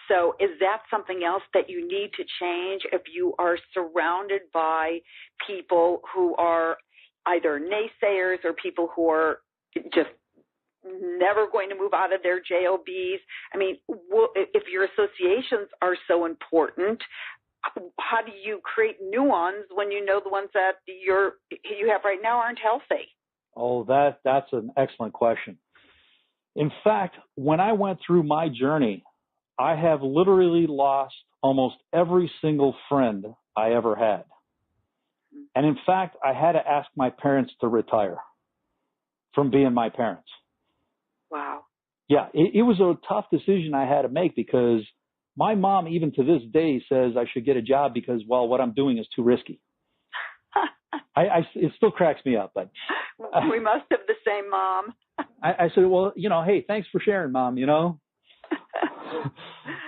So is that something else that you need to change if you are surrounded by people who are either naysayers or people who are just never going to move out of their JOBs? I mean, if your associations are so important, how do you create new ones when you know the ones that you have right now aren't healthy? Oh, that's an excellent question. In fact, when I went through my journey, I have literally lost almost every single friend I ever had. And in fact, I had to ask my parents to retire from being my parents. Wow. Yeah, it was a tough decision I had to make, because my mom, even to this day, says I should get a job because, well, what I'm doing is too risky. It still cracks me up, but we must have the same mom. I said, well, hey, thanks for sharing, Mom.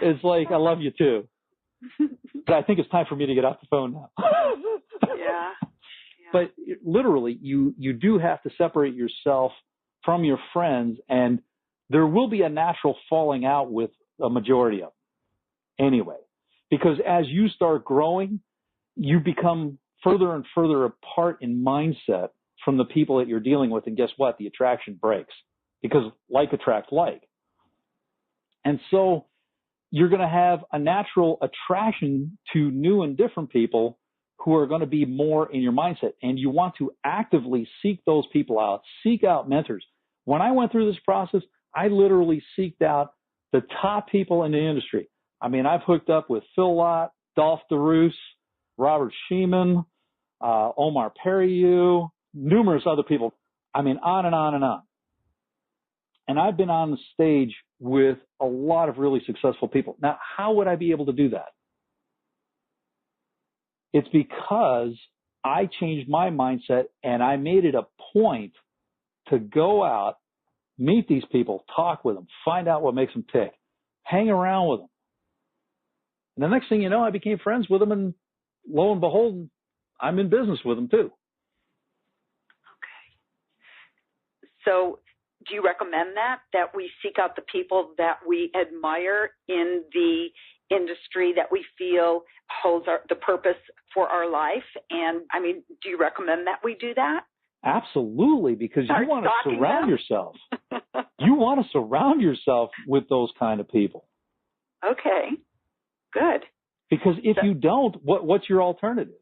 It's like, I love you too, but I think it's time for me to get off the phone now. Yeah. But literally, you do have to separate yourself from your friends, and there will be a natural falling out with a majority of them anyway, because as you start growing, you become further and further apart in mindset from the people that you're dealing with. And guess what? The attraction breaks, because like attracts like. And so you're going to have a natural attraction to new and different people who are going to be more in your mindset. And you want to actively seek those people out, seek out mentors. When I went through this process, I literally seeked out the top people in the industry. I mean, I've hooked up with Fuehl, Dolph DeRoos, Robert Sheeman, Omar Periu, numerous other people. I mean, on and on and on. And I've been on the stage with a lot of really successful people. Now, how would I be able to do that? It's because I changed my mindset, and I made it a point to go out, meet these people, talk with them, find out what makes them tick, hang around with them. And the next thing you know, I became friends with them, and lo and behold, I'm in business with them too. Okay. So do you recommend that we seek out the people that we admire in the industry that we feel holds the purpose for our life? And I mean, do you recommend that we do that? Absolutely, because you want to surround yourself. You want to surround yourself with those kind of people. Okay, good. Because if you don't, what's your alternative?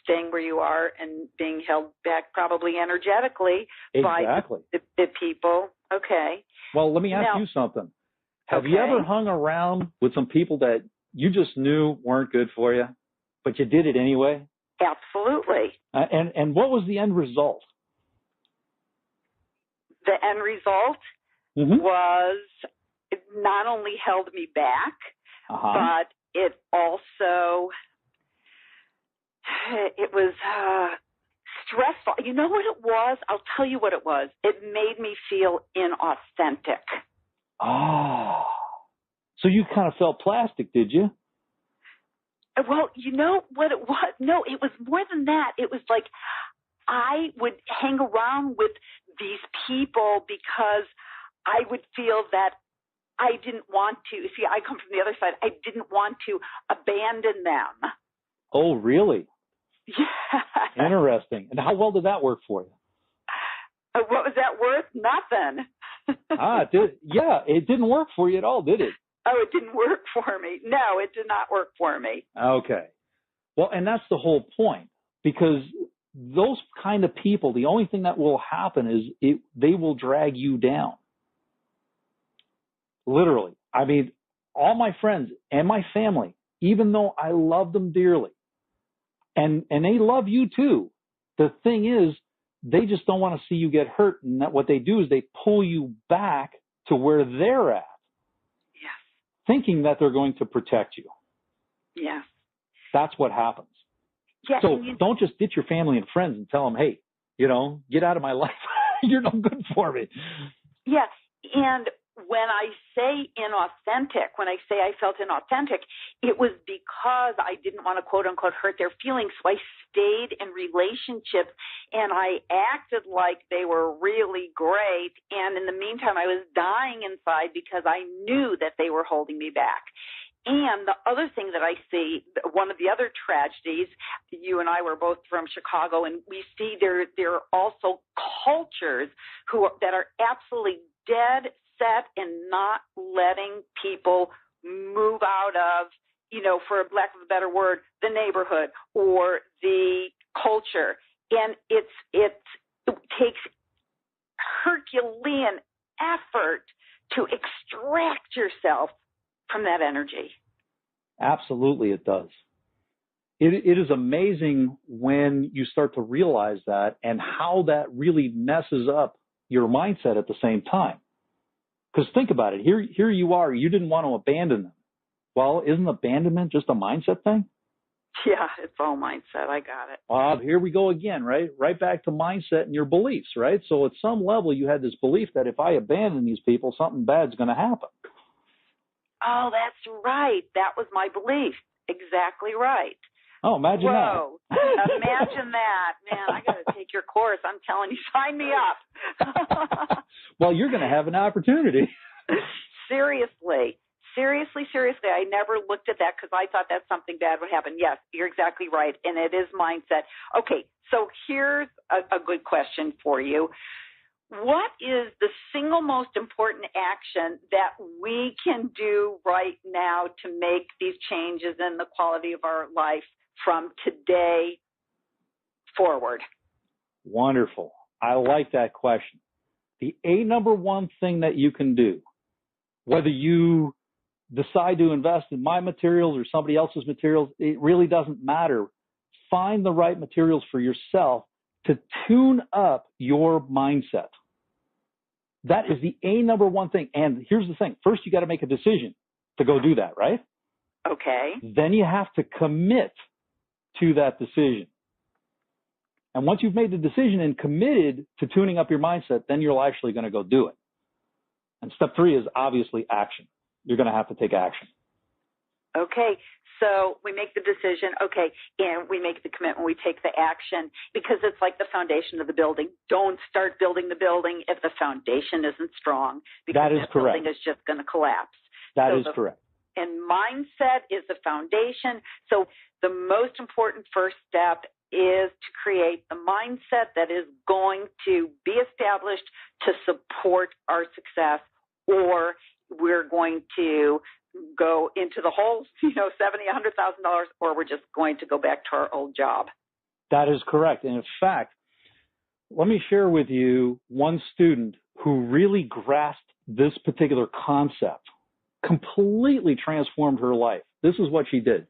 Staying where you are and being held back probably energetically by the people. Okay. Well, let me ask you something. Have you ever hung around with some people that you just knew weren't good for you, but you did it anyway? Absolutely. And what was the end result? The end result was it not only held me back, but it also, it was stressful. You know what it was? I'll tell you what it was. It made me feel inauthentic. Oh, so you kind of felt plastic, did you? Well, you know what it was? No, it was more than that. It was like I would hang around with these people because I would feel that I didn't want to. See, I come from the other side. I didn't want to abandon them. Oh, really? Yeah. Interesting. And how well did that work for you? What was that worth? Nothing. It did. Yeah, it didn't work for you at all, did it? Oh, it didn't work for me. No, it did not work for me. Okay. Well, and that's the whole point, because those kind of people, the only thing that will happen is they will drag you down. Literally. I mean, all my friends and my family, even though I love them dearly, and they love you too, the thing is, they just don't want to see you get hurt. And what they do is they pull you back to where they're at. Yes. Thinking that they're going to protect you. Yes. That's what happens. Yeah, so don't just ditch your family and friends and tell them, hey, get out of my life. You're no good for me. Yes. And when I say inauthentic, when I say I felt inauthentic, it was because I didn't want to quote unquote hurt their feelings. So I stayed in relationships and I acted like they were really great. And in the meantime, I was dying inside because I knew that they were holding me back. And the other thing that I see, one of the other tragedies, you and I were both from Chicago, and we see there are also cultures that are absolutely dead set in not letting people move out of, for lack of a better word, the neighborhood or the culture. And it takes Herculean effort to extract yourself from that energy. Absolutely, it does. It is amazing when you start to realize that and how that really messes up your mindset at the same time. Because think about it. Here you are. You didn't want to abandon them. Well, isn't abandonment just a mindset thing? Yeah, it's all mindset. I got it. Here we go again, right? Right back to mindset and your beliefs, right? So at some level, you had this belief that if I abandon these people, something bad's going to happen. Oh, that's right. That was my belief. Exactly right. Oh, imagine Whoa. that. Imagine that. Man, I got to take your course. I'm telling you, sign me up. Well, you're going to have an opportunity. Seriously. I never looked at that because I thought that something bad would happen. Yes, you're exactly right. And it is mindset. Okay, so here's a good question for you. What is the single most important action that we can do right now to make these changes in the quality of our life from today forward? Wonderful. I like that question. The number one thing that you can do, whether you decide to invest in my materials or somebody else's materials, it really doesn't matter. Find the right materials for yourself to tune up your mindset. That is the number one thing. And here's the thing. First, you got to make a decision to go do that, right? Okay. Then you have to commit to that decision. And once you've made the decision and committed to tuning up your mindset, then you're actually going to go do it. And step 3 is obviously action. You're going to have to take action. Okay. So we make the decision, okay, and we make the commitment, we take the action, because it's like the foundation of the building. Don't start building the building if the foundation isn't strong, because that is correct. building is just going to collapse. That is correct. And mindset is the foundation. So the most important first step is to create the mindset that is going to be established to support our success, or we're going to go into the hole, $70,000, $100,000, or we're just going to go back to our old job. That is correct. And in fact, let me share with you one student who really grasped this particular concept, completely transformed her life. This is what she did.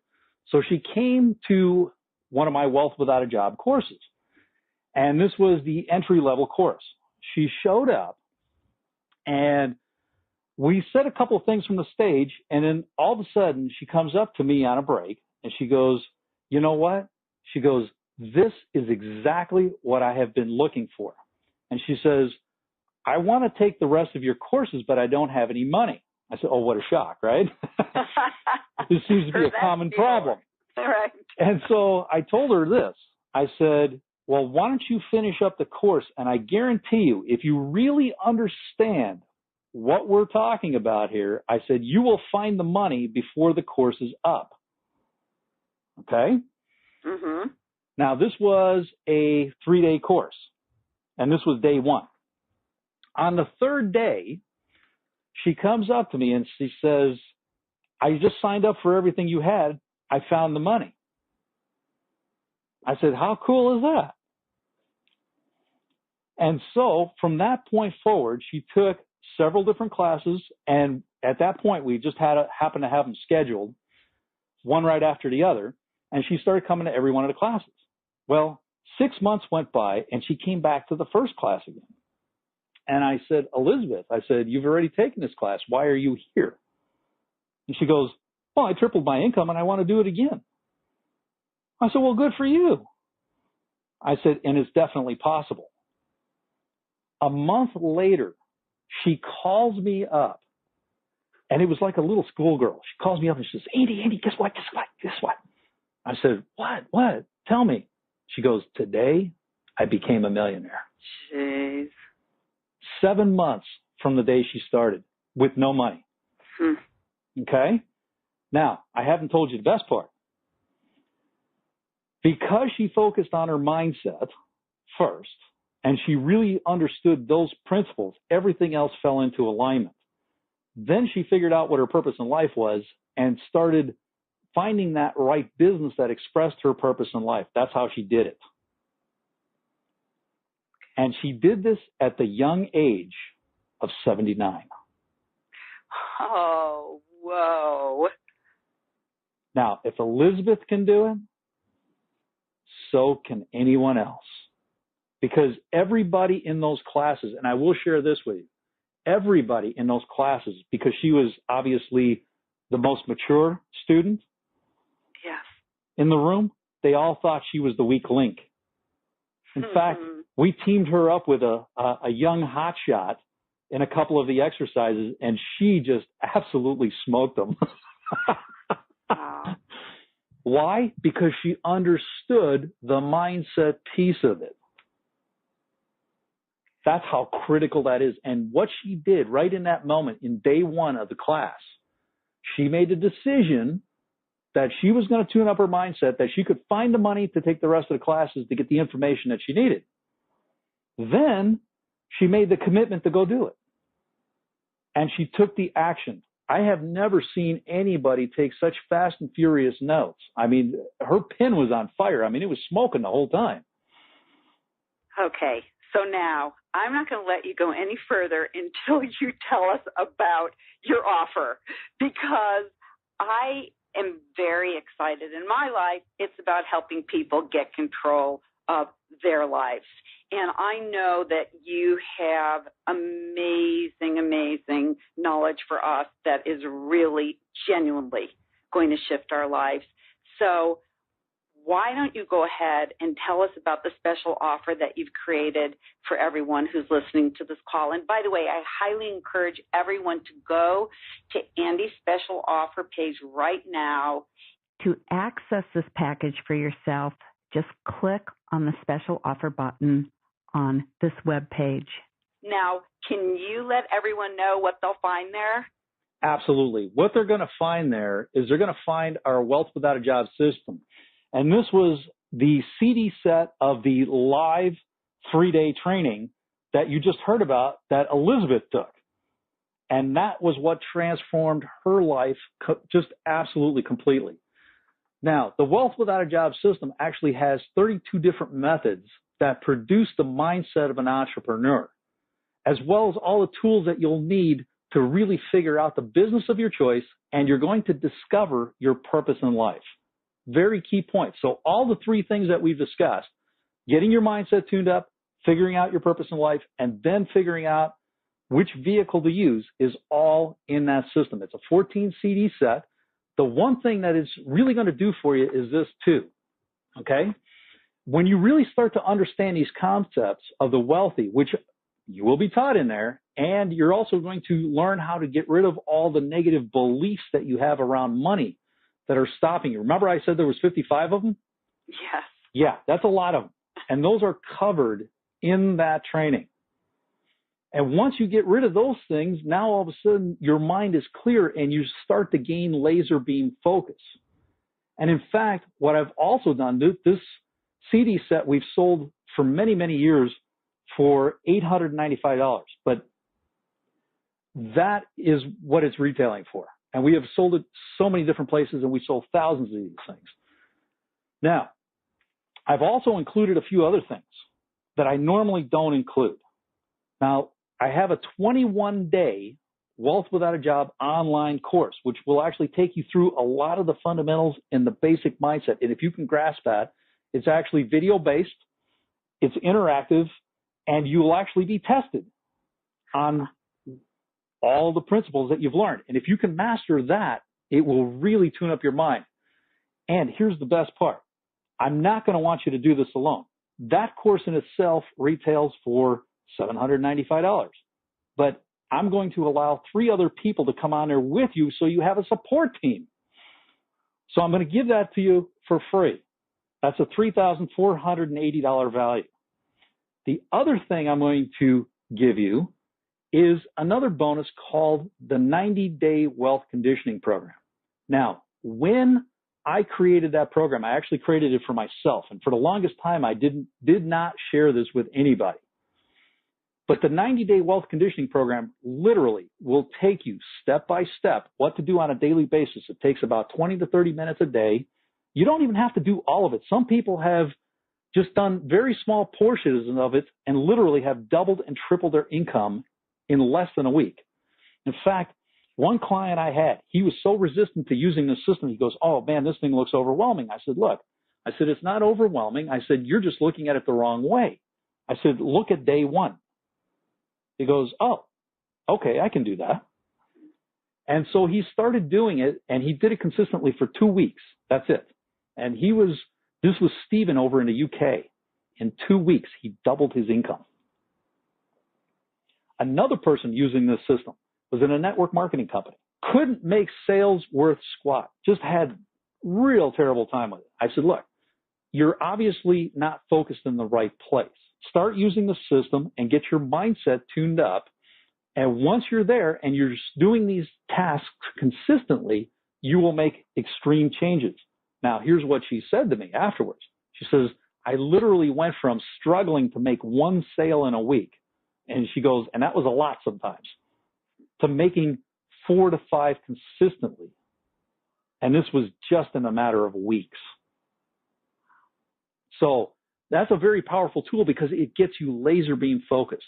So she came to one of my Wealth Without a Job courses, and this was the entry-level course. She showed up, and we said a couple of things from the stage, and then all of a sudden she comes up to me on a break, and she goes, you know what? She goes, this is exactly what I have been looking for. And she says, I want to take the rest of your courses, but I don't have any money. I said, oh, what a shock, right? This seems to be a common problem. Right. And so I told her this. I said, well, why don't you finish up the course? And I guarantee you, if you really understand what we're talking about here, I said, you will find the money before the course is up. Okay? Mm-hmm. Now, this was a 3-day course, and this was day 1. On the 3rd day, she comes up to me and she says, I just signed up for everything you had. I found the money. I said, how cool is that? And so from that point forward, she took several different classes, and at that point, we just happened to have them scheduled, one right after the other, and she started coming to every one of the classes. Well, 6 months went by, and she came back to the first class again. And I said, Elizabeth, I said, you've already taken this class. Why are you here? And she goes, well, I tripled my income, and I want to do it again. I said, well, good for you. I said, and it's definitely possible. A month later, she calls me up And it was like a little schoolgirl. She calls me up and she says, Andy, guess what? I said, what? Tell me. She goes, today I became a millionaire. Jeez. 7 months from the day she started with no money. Okay? Now, I haven't told you the best part. Because she focused on her mindset first, and she really understood those principles, everything else fell into alignment. Then she figured out what her purpose in life was and started finding that right business that expressed her purpose in life. That's how she did it. And she did this at the young age of 79. Oh, whoa. Now, if Elizabeth can do it, so can anyone else. Because everybody in those classes, and I will share this with you, everybody in those classes, because she was obviously the most mature student in the room, they all thought she was the weak link. In fact, we teamed her up with a young hotshot in a couple of the exercises, and she just absolutely smoked them. Wow. Why? Because she understood the mindset piece of it. That's how critical that is. And what she did right in that moment, in day one of the class, she made a decision that she was going to tune up her mindset, that she could find the money to take the rest of the classes to get the information that she needed. Then she made the commitment to go do it. And she took the action. I have never seen anybody take such fast and furious notes. I mean, her pen was on fire. I mean, it was smoking the whole time. Okay, so now I'm not going to let you go any further until you tell us about your offer, because I am very excited. In my life, it's about helping people get control of their lives. And I know that you have amazing knowledge for us that is really genuinely going to shift our lives. So why don't you go ahead and tell us about the special offer that you've created for everyone who's listening to this call? And by the way, I highly encourage everyone to go to Andy's special offer page right now. To access this package for yourself, just click on the special offer button on this web page. Now, can you let everyone know what they'll find there? Absolutely. What they're going to find there is they're going to find our Wealth Without a Job system. And this was the CD set of the live 3-day training that you just heard about that Elizabeth took. And that was what transformed her life just absolutely completely. Now, the Wealth Without a Job system actually has 32 different methods that produce the mindset of an entrepreneur, as well as all the tools that you'll need to really figure out the business of your choice, and you're going to discover your purpose in life. Very key point. So all the 3 things that we've discussed, getting your mindset tuned up, figuring out your purpose in life, and then figuring out which vehicle to use is all in that system. It's a 14 CD set. The one thing that it's really going to do for you is this too, okay? When you really start to understand these concepts of the wealthy, which you will be taught in there, and you're also going to learn how to get rid of all the negative beliefs that you have around money that are stopping you. Remember I said there was 55 of them? Yes. Yeah, that's a lot of them. And those are covered in that training. And once you get rid of those things, now all of a sudden your mind is clear and you start to gain laser beam focus. And in fact, what I've also done, this CD set we've sold for many, many years for $895. But that is what it's retailing for. And we have sold it so many different places, and we sold thousands of these things. Now, I've also included a few other things that I normally don't include. Now, I have a 21-day Wealth Without a Job online course, which will actually take you through a lot of the fundamentals and the basic mindset. And if you can grasp that, it's actually video-based, it's interactive, and you will actually be tested on all the principles that you've learned. And if you can master that, it will really tune up your mind. And here's the best part. I'm not going to want you to do this alone. That course in itself retails for $795. But I'm going to allow 3 other people to come on there with you so you have a support team. So I'm going to give that to you for free. That's a $3,480 value. The other thing I'm going to give you is another bonus called the 90-Day Wealth Conditioning Program. Now, when I created that program, I actually created it for myself. And for the longest time, I did not share this with anybody. But the 90-Day Wealth Conditioning Program literally will take you step by step what to do on a daily basis. It takes about 20 to 30 minutes a day. You don't even have to do all of it. Some people have just done very small portions of it and literally have doubled and tripled their income in less than a week. In fact, one client I had, he was so resistant to using the system. He goes, oh man, this thing looks overwhelming. I said, look, it's not overwhelming. I said, you're just looking at it the wrong way. I said, look at day 1. He goes, oh, okay, I can do that. And so he started doing it, and he did it consistently for 2 weeks. That's it. And this was Stephen over in the UK. In 2 weeks, he doubled his income. Another person using this system was in a network marketing company. Couldn't make sales worth squat. Just had real terrible time with it. I said, look, you're obviously not focused in the right place. Start using the system and get your mindset tuned up. And once you're there and you're just doing these tasks consistently, you will make extreme changes. Now, here's what she said to me afterwards. She says, I literally went from struggling to make 1 sale in a week. And she goes, and that was a lot sometimes, to making 4 to 5 consistently. And this was just in a matter of weeks. So that's a very powerful tool because it gets you laser beam focused.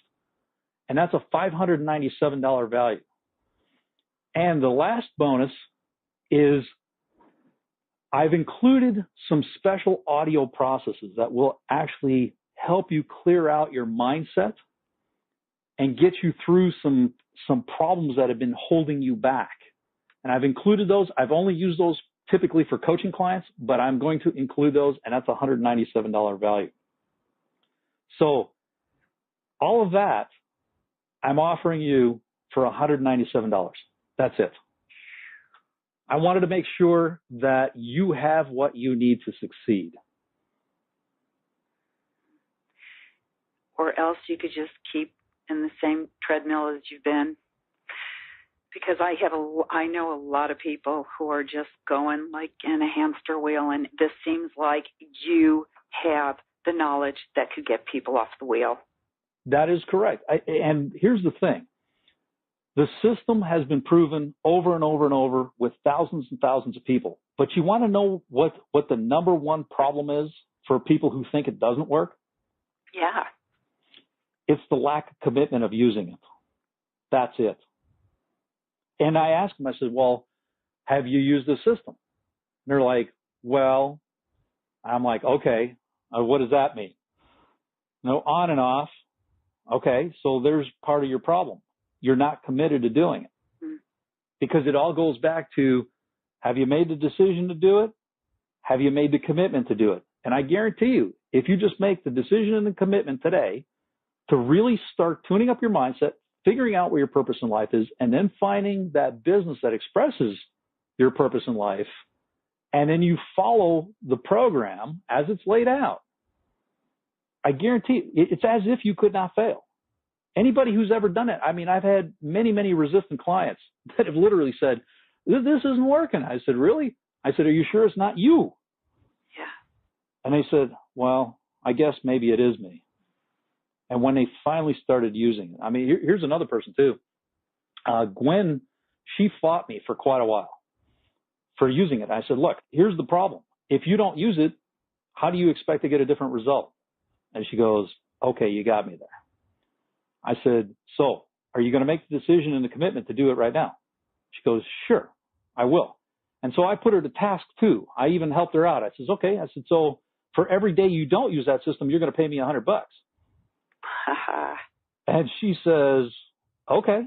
And that's a $597 value. And the last bonus is I've included some special audio processes that will actually help you clear out your mindset and get you through some problems that have been holding you back. And I've included those. I've only used those typically for coaching clients, but I'm going to include those, and that's a $197 value. So all of that, I'm offering you for $197. That's it. I wanted to make sure that you have what you need to succeed. Or else you could just keep in the same treadmill as you've been. Because I know a lot of people who are just going like in a hamster wheel, and this seems like you have the knowledge that could get people off the wheel. That is correct. And here's the thing. The system has been proven over and over and over with thousands and thousands of people. But you want to know what the number one problem is for people who think it doesn't work? Yeah. It's the lack of commitment of using it. That's it. And I asked them, I said, well, have you used the system? And they're like, well, I'm like, okay, what does that mean? No, on and off. Okay, so there's part of your problem. You're not committed to doing it. Mm-hmm. Because it all goes back to, have you made the decision to do it? Have you made the commitment to do it? And I guarantee you, if you just make the decision and the commitment today to really start tuning up your mindset, figuring out what your purpose in life is, and then finding that business that expresses your purpose in life, and then you follow the program as it's laid out, I guarantee it's as if you could not fail. Anybody who's ever done it, I mean, I've had many, many resistant clients that have literally said, this isn't working. I said, really? I said, are you sure it's not you? Yeah. And they said, well, I guess maybe it is me. And when they finally started using it, I mean, here's another person too. Gwen, she fought me for quite a while for using it. I said, look, here's the problem. If you don't use it, how do you expect to get a different result? And she goes, okay, you got me there. I said, so are you going to make the decision and the commitment to do it right now? She goes, sure, I will. And so I put her to task too. I even helped her out. I said, okay. I said, so for every day you don't use that system, you're going to pay me $100. And she says, okay.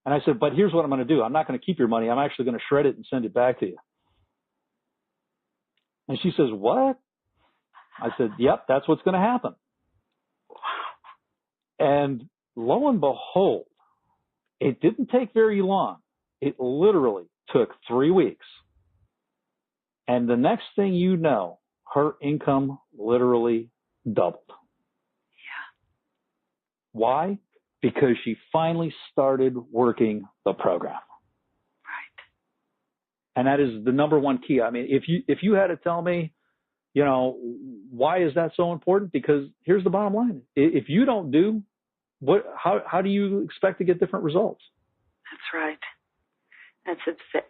And I said, but here's what I'm going to do. I'm not going to keep your money. I'm actually going to shred it and send it back to you. And she says, what? I said, yep, that's what's going to happen. And lo and behold, It didn't take very long. It literally took 3 weeks. And the next thing you know, her income literally doubled. Yeah. Why? Because she finally started working the program. Right. And that is the number one key. I mean, if you had to tell me, why is that so important? Because here's the bottom line. If you don't do how do you expect to get different results? That's right. That's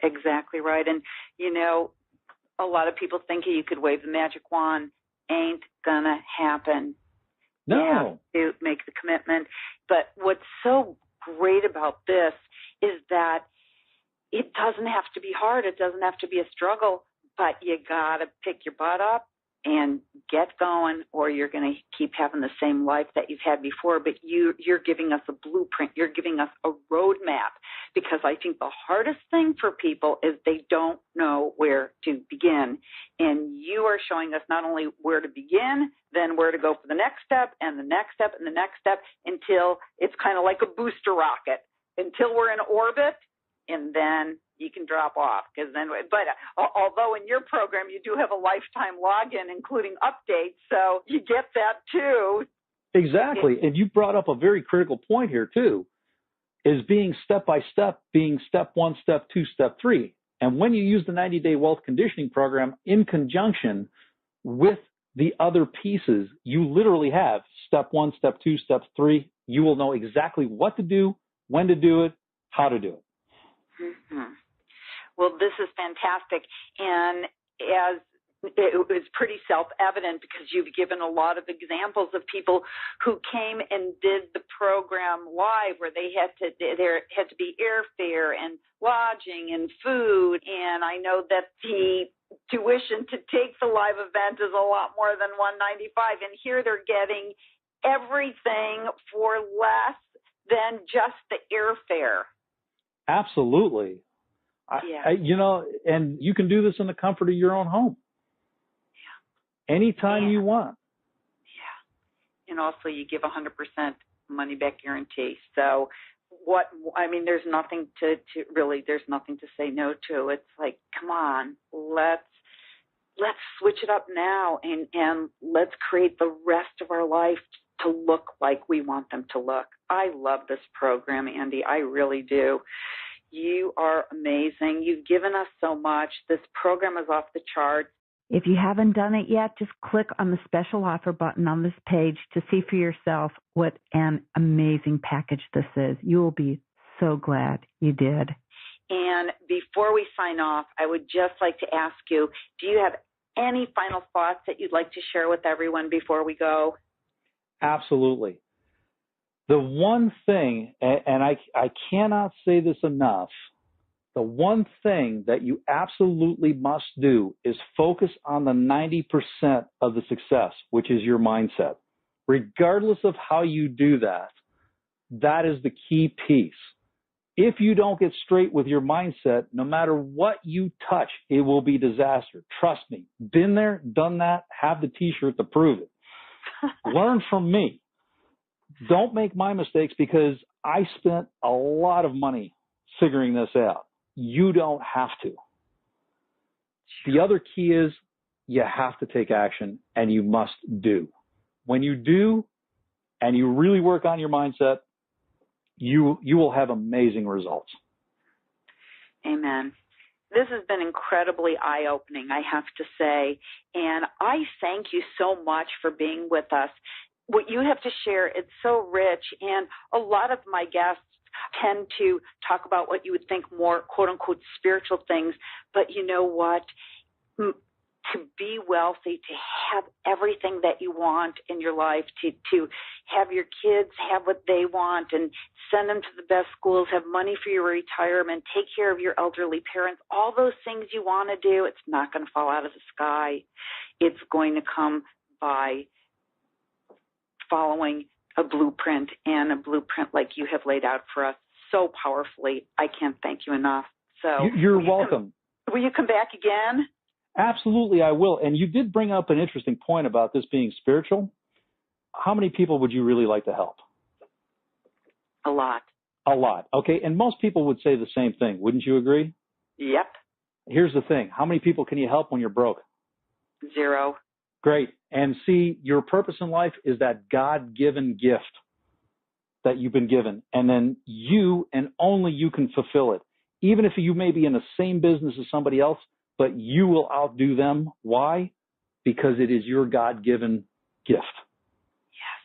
exactly right. And, a lot of people think you could wave the magic wand. Ain't gonna happen. No. You have to make the commitment. But what's so great about this is that it doesn't have to be hard. It doesn't have to be a struggle, but you gotta pick your butt up and get going, or you're going to keep having the same life that you've had before. But you're giving us a blueprint. You're giving us a roadmap, because I think the hardest thing for people is they don't know where to begin. And you are showing us not only where to begin, then where to go for the next step and the next step and the next step, until it's kind of like a booster rocket, until we're in orbit, and then you can drop off. But although in your program you do have a lifetime login, including updates, so you get that too. Exactly. And you brought up a very critical point here too, is being step by step, being step 1, step 2, step 3. And when you use the 90-day wealth conditioning program in conjunction with the other pieces, you literally have step 1, step 2, step 3. You will know exactly what to do, when to do it, how to do it. Mm-hmm. Well, this is fantastic. And as it was pretty self-evident, because you've given a lot of examples of people who came and did the program live, where there had to be airfare and lodging and food. And I know that the tuition to take the live event is a lot more than $195. And here they're getting everything for less than just the airfare. Absolutely. Yeah. And you can do this in the comfort of your own home. Yeah. Anytime you want. Yeah. And also you give 100% money back guarantee. So there's nothing there's nothing to say no to. It's like, come on, let's switch it up now and let's create the rest of our life to look like we want them to look. I love this program, Andy. I really do. You are amazing. You've given us so much. This program is off the charts. If you haven't done it yet, just click on the special offer button on this page to see for yourself what an amazing package this is. You will be so glad you did. And before we sign off, I would just like to ask you, do you have any final thoughts that you'd like to share with everyone before we go? Absolutely. The one thing, and I cannot say this enough, the one thing that you absolutely must do is focus on the 90% of the success, which is your mindset. Regardless of how you do that, that is the key piece. If you don't get straight with your mindset, no matter what you touch, it will be disaster. Trust me. Been there, done that, have the t-shirt to prove it. Learn from me. Don't make my mistakes, because I spent a lot of money figuring this out. You don't have to. The other key is you have to take action, and you must do. When you do and you really work on your mindset, you will have amazing results. Amen. This has been incredibly eye-opening, I have to say, and I thank you so much for being with us. What you have to share, it's so rich, and a lot of my guests tend to talk about what you would think more quote-unquote spiritual things, but you know what? To be wealthy, to have everything that you want in your life, to have your kids have what they want and send them to the best schools, have money for your retirement, take care of your elderly parents, all those things you want to do, it's not going to fall out of the sky. It's going to come by following a blueprint, and a blueprint like you have laid out for us so powerfully. I can't thank you enough. So you're welcome. Will you come back again? Absolutely, I will. And you did bring up an interesting point about this being spiritual. How many people would you really like to help? A lot. A lot. Okay. And most people would say the same thing. Wouldn't you agree? Yep. Here's the thing. How many people can you help when you're broke? 0. Great. And see, your purpose in life is that God-given gift that you've been given. And then you and only you can fulfill it. Even if you may be in the same business as somebody else, but you will outdo them. Why? Because it is your God-given gift. Yes.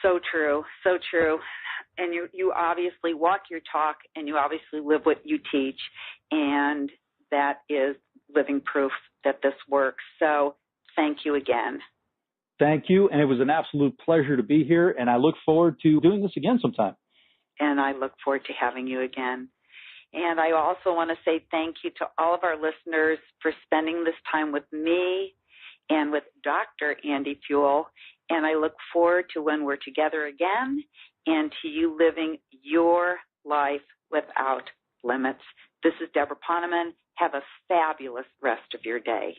So true. So true. And you obviously walk your talk, and you obviously live what you teach. And that is living proof that this works. So thank you again. Thank you. And it was an absolute pleasure to be here. And I look forward to doing this again sometime. And I look forward to having you again. And I also want to say thank you to all of our listeners for spending this time with me and with Dr. Andy Fuehl. And I look forward to when we're together again and to you living your life without limits. This is Debra Poneman. Have a fabulous rest of your day.